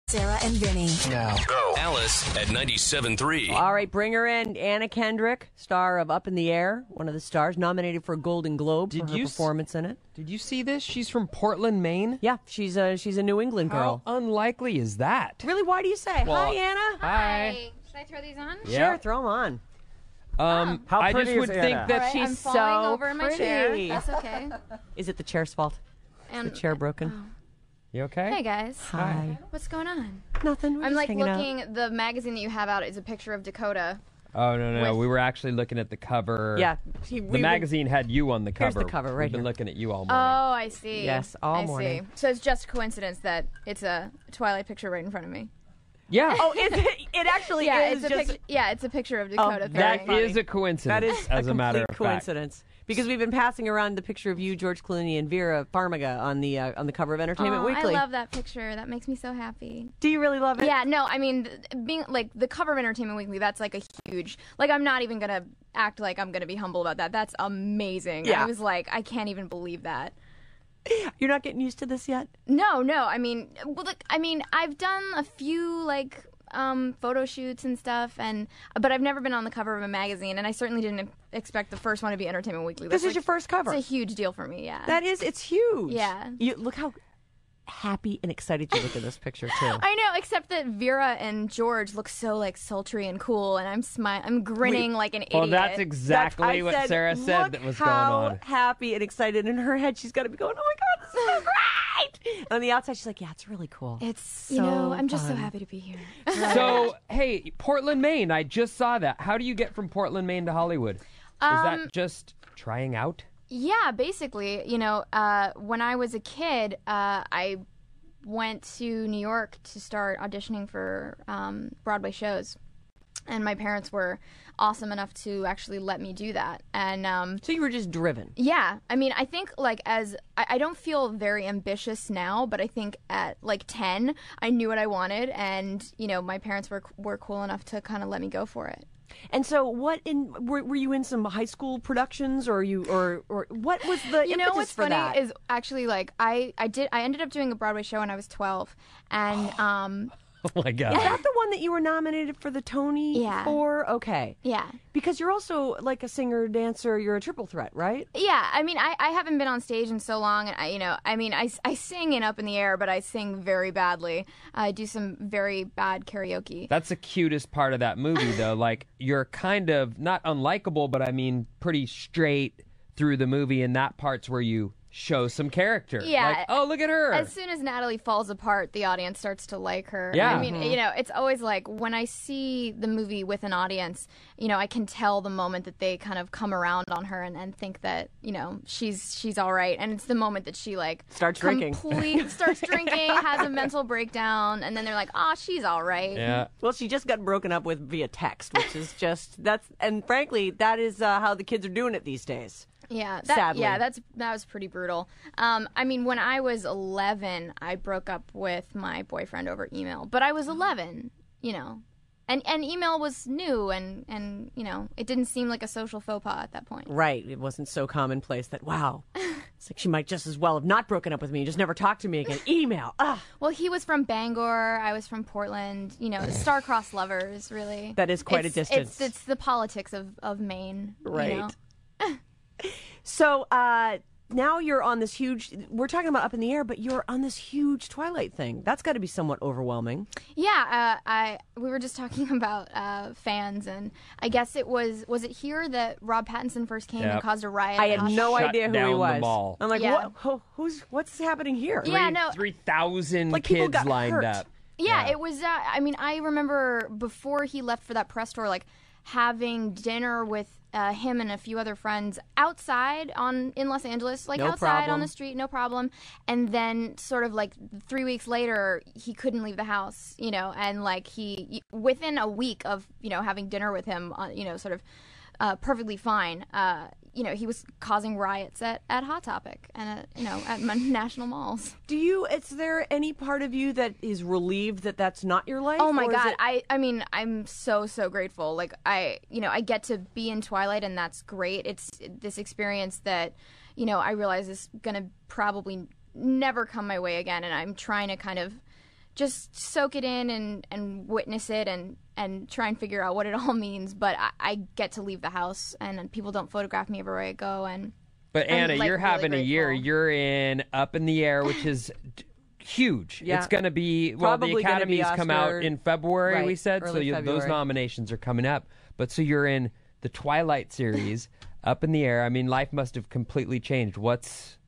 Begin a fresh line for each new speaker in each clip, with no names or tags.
Sarah and Vinnie.
Now, go. Alice at 97.3.
All right, bring her in. Anna Kendrick, star of Up in the Air, one of the stars, nominated for a Golden Globe for her performance in it.
Did you see this? She's from Portland, Maine?
Yeah, she's a New England girl.
How unlikely is that?
Really? Why do you say?
Well,
hi, Anna.
Hi.
Should I throw these on?
Sure, throw them on.
How I just would think that
right,
she's
I'm falling
so
over in my
pretty.
chair. That's okay.
Is it the chair's fault? Is the chair broken?
You okay?
Hey guys.
Hi.
What's going on?
Nothing. We're
I'm
just
like
hanging
looking.
out.
The magazine that you have out is a picture of Dakota.
Oh, no.
With-
We were actually looking at the cover.
Yeah.
The magazine had you on the cover.
Here's the cover right
We've been
here.
looking at you all
Oh,
morning.
I see.
Yes, all
I
morning.
see. So it's just a coincidence that it's a Twilight picture right in front of me.
Yeah.
Oh, is it? It actually
Yeah,
is
it's a
just...
it's a picture of Dakota.
that
throwing.
is a coincidence,
That is
as a matter
complete
of
coincidence. Because we've been passing around the picture of you, George Clooney, and Vera Farmiga on the cover of Entertainment Weekly.
I love that picture. That makes me so happy.
Do you really love it?
Yeah, no, I mean, being like the cover of Entertainment Weekly, that's like a huge, like I'm not even going to act like I'm going to be humble about that. That's amazing.
Yeah.
I was like, I can't even believe that.
You're not getting used to this yet?
No, I mean, well, look, I've done a few like photo shoots and stuff, but I've never been on the cover of a magazine, and I certainly didn't expect the first one to be Entertainment Weekly.
This is your first cover.
It's a huge deal for me, yeah.
It's huge.
Yeah.
You look how happy and excited you look in this picture too.
I know, except that Vera and George look so like sultry and cool, and I'm grinning like an idiot.
Well, that's exactly what Sarah said that was going on.
How happy and excited in her head she's got to be going, oh my God, this is so great! And on the outside she's like, yeah, it's really cool.
It's,
so
I'm just so
fun.
happy to be here.
So, hey, Portland, Maine. I just saw that. How do you get from Portland, Maine to Hollywood? Is that just trying out?
Yeah, basically, when I was a kid, I went to New York to start auditioning for Broadway shows. And my parents were awesome enough to actually let me do that. And
So you were just driven.
yeah, I mean, I think like I don't feel very ambitious now, but I think at like 10, I knew what I wanted, and my parents were cool enough to kind of let me go for it.
And so, were you in some high school productions, or what was the impetus
What's
for
funny
that?
is actually like I ended up doing a Broadway show when I was 12, and
Oh, my God.
Is that the one that you were nominated for the Tony
Yeah.
for? Okay.
yeah.
Because you're also like a singer, dancer, you're a triple threat, right?
Yeah, I mean, I haven't been on stage in so long, and I sing in Up in the Air, but I sing very badly. I do some very bad karaoke.
That's the cutest part of that movie, though. Like, you're kind of, not unlikable, but I mean, pretty straight through the movie, and that part's where you show some character.
Yeah.
Like, oh, look at her.
As soon as Natalie falls apart, the audience starts to like her.
Yeah.
I mean, it's always like when I see the movie with an audience, I can tell the moment that they kind of come around on her and think that, she's all right. And it's the moment that she like
Starts drinking.
starts drinking, has a mental breakdown, and then they're like, "Oh, she's all right."
Yeah.
Well, she just got broken up with via text, which is and frankly, that is how the kids are doing it these days.
Yeah,
Sadly.
that was pretty brutal. I mean, when I was 11, I broke up with my boyfriend over email. But I was 11, and email was new, and it didn't seem like a social faux pas at that point.
Right. It wasn't so commonplace that, wow, it's like she might just as well have not broken up with me, just never talked to me again. Email. Ugh.
Well, he was from Bangor, I was from Portland. Star-crossed lovers, really.
That is quite a distance.
It's the politics of Maine.
Right. So now you're on this huge, we're talking about Up in the Air, but you're on this huge Twilight thing. That's got to be somewhat overwhelming.
Yeah, we were just talking about fans, and I guess was it here that Rob Pattinson first came and caused a riot?
I had no
Shut
idea who
down
he
the
was.
mall.
I'm like,
Yeah.
what's happening here?
Yeah, no.
3,000
Like, people
kids
got
lined
hurt.
up.
Yeah, it was. I mean, I remember before he left for that press tour, like having dinner with him and a few other friends outside in Los Angeles, like
No
outside
problem.
on the street, no problem. And then sort of like 3 weeks later, he couldn't leave the house, and like he within a week of having dinner with him, sort of perfectly fine. He was causing riots at Hot Topic and at national malls.
Is there any part of you that is relieved that that's not your life?
Oh my
or is
God.
it-
I mean, I'm so grateful. Like I get to be in Twilight, and that's great. It's this experience that, I realize is going to probably never come my way again. And I'm trying to kind of just soak it in and witness it and try and figure out what it all means. But I get to leave the house, and people don't photograph me everywhere I go.
But Anna,
I'm, like,
you're
really
having a year.
grateful.
You're in Up in the Air, which is huge.
Yeah.
It's going to be, the
Probably gonna be
Academy's come out
Oscar-
in February,
Right,
we said. So
early
those
February.
nominations are coming up. But so you're in the Twilight series, Up in the Air. I mean, life must have completely changed. What's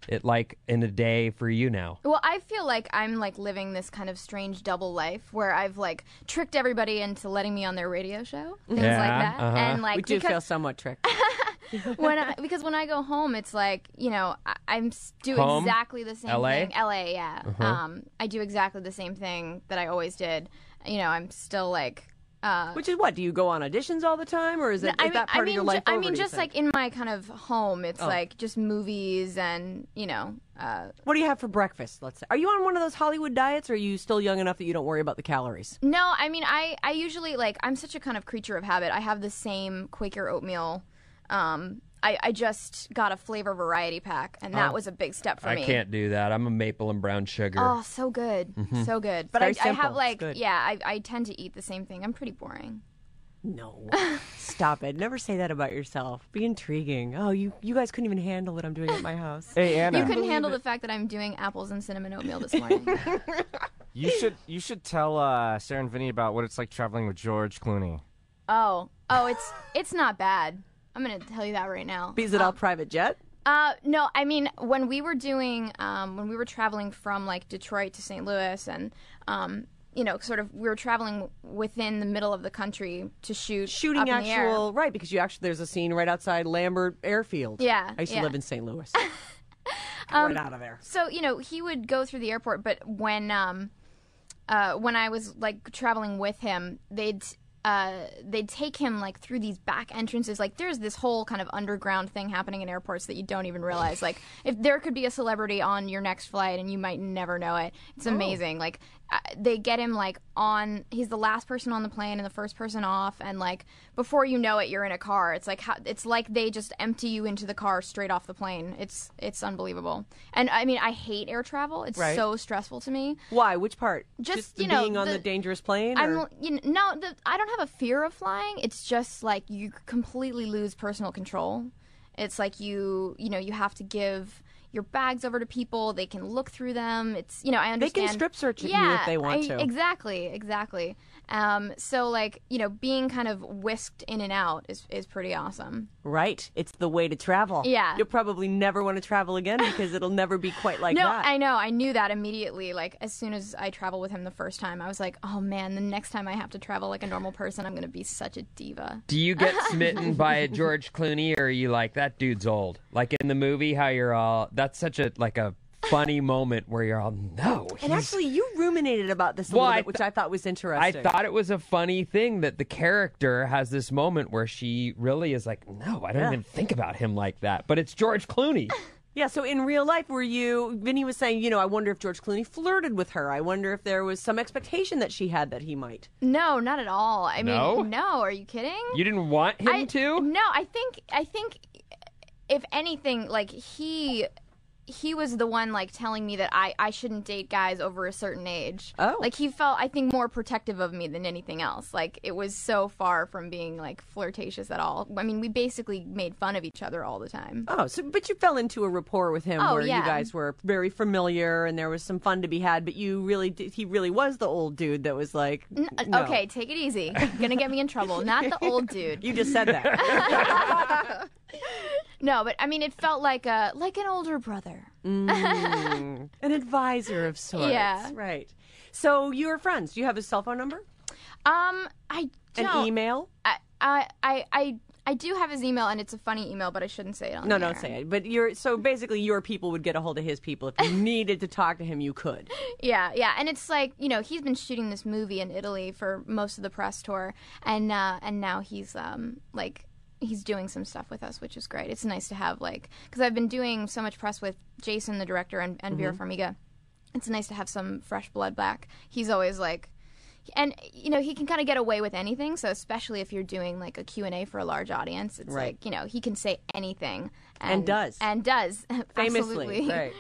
it like in a day for you now?
Well, I feel like I'm like living this kind of strange double life where I've like tricked everybody into letting me on their radio show, things
Yeah,
like that, and like
We do
because
feel somewhat tricked.
because when I go home, it's like, you know, do
Home?
exactly the same
LA?
thing. LA, yeah. I do exactly the same thing that I always did. You know, I'm still like.
Which is what? Do you go on auditions all the time, or is that part of your life over,
I mean,
do you
just
think?
like in my kind of home, it's like just movies and, you know.
What do you have for breakfast, let's say? Are you on one of those Hollywood diets, or are you still young enough that you don't worry about the calories?
No, I mean, I usually, like, I'm such a kind of creature of habit. I have the same Quaker oatmeal. I just got a flavor variety pack, and that was a big step for me.
I can't do that. I'm a maple and brown sugar.
Oh, so good. So good. But
Very
I
simple.
have,
It's
like,
good.
yeah, I tend to eat the same thing. I'm pretty boring.
No. Stop it. Never say that about yourself. Be intriguing. Oh, you guys couldn't even handle what I'm doing at my house.
Hey, Anna.
You couldn't handle the fact that I'm doing apples and cinnamon oatmeal this morning.
You should tell Sarah and Vinny about what it's like traveling with George Clooney.
Oh, it's not bad. I'm going to tell you that right now.
Is it all private jet?
No, I mean, when we were traveling from like Detroit to St. Louis and, you know, sort of we were traveling within the middle of the country to
Shooting
up in the air.
actual, right, because there's a scene right outside Lambert Airfield.
Yeah,
I used to
yeah.
live in St. Louis. Right out of there.
So, you know, he would go through the airport, but when I was like traveling with him, they'd take him like through these back entrances. Like there's this whole kind of underground thing happening in airports that you don't even realize. Like if there could be a celebrity on your next flight and you might never know it. It's amazing. Like they get him like on. He's the last person on the plane and the first person off. And like before you know it, you're in a car. It's like they just empty you into the car straight off the plane. It's unbelievable. And I mean, I hate air travel. It's
Right.
so stressful to me.
Why? Which part?
Just,
the
you know,
being on the dangerous plane? Or?
I don't have a fear of flying. It's just like you completely lose personal control. It's like you have to give your bags over to people. They can look through them. It's, you know, I understand.
They can strip search at you if they want to.
Exactly. So like, you know, being kind of whisked in and out is pretty awesome.
Right. It's the way to travel.
Yeah.
You'll probably never want to travel again because it'll never be quite like
No,
that.
I know. I knew that immediately. Like, as soon as I traveled with him the first time, I was like, oh, man, the next time I have to travel like a normal person, I'm going to be such a diva.
Do you get smitten by a George Clooney, or are you like, that dude's old? Like in the movie, how you're all, that's such a funny moment where you're all, no.
And actually, you ruminated about this a
Well,
little
I
bit, which I thought was interesting.
I thought it was a funny thing that the character has this moment where she really is like, no, I don't even think about him like that. But it's George Clooney.
Yeah, so in real life, Vinny was saying, you know, I wonder if George Clooney flirted with her. I wonder if there was some expectation that she had that he might.
No, not at all. I
No?
mean, no. Are you kidding?
You didn't want him to?
No, I think if anything, like he was the one like telling me that I shouldn't date guys over a certain age.
Oh.
Like he felt, I think, more protective of me than anything else. Like it was so far from being like flirtatious at all. I mean, we basically made fun of each other all the time.
Oh, but you fell into a rapport with him where
yeah.
you guys were very familiar and there was some fun to be had, but he really was the old dude that was like, no.
Okay, take it easy. You're gonna get me in trouble. Not the old dude.
You just said that.
No, but I mean, it felt like an older brother.
An advisor of sorts.
Yeah.
Right. So you were friends. Do you have his cell phone number?
I don't.
An email?
I do have his email, and it's a funny email, but I shouldn't say it on
No,
the air.
don't say it. But basically your people would get a hold of his people. If you needed to talk to him, you could.
Yeah. And it's like, you know, he's been shooting this movie in Italy for most of the press tour, and now he's he's doing some stuff with us, which is great. It's nice to have, like, because I've been doing so much press with Jason, the director, and Vera Farmiga. It's nice to have some fresh blood back. He's always like, and you know, he can kind of get away with anything. So especially if you're doing like a Q&A for a large audience, it's
Right.
like, you know, he can say anything
And does.
famously.
Famously, right.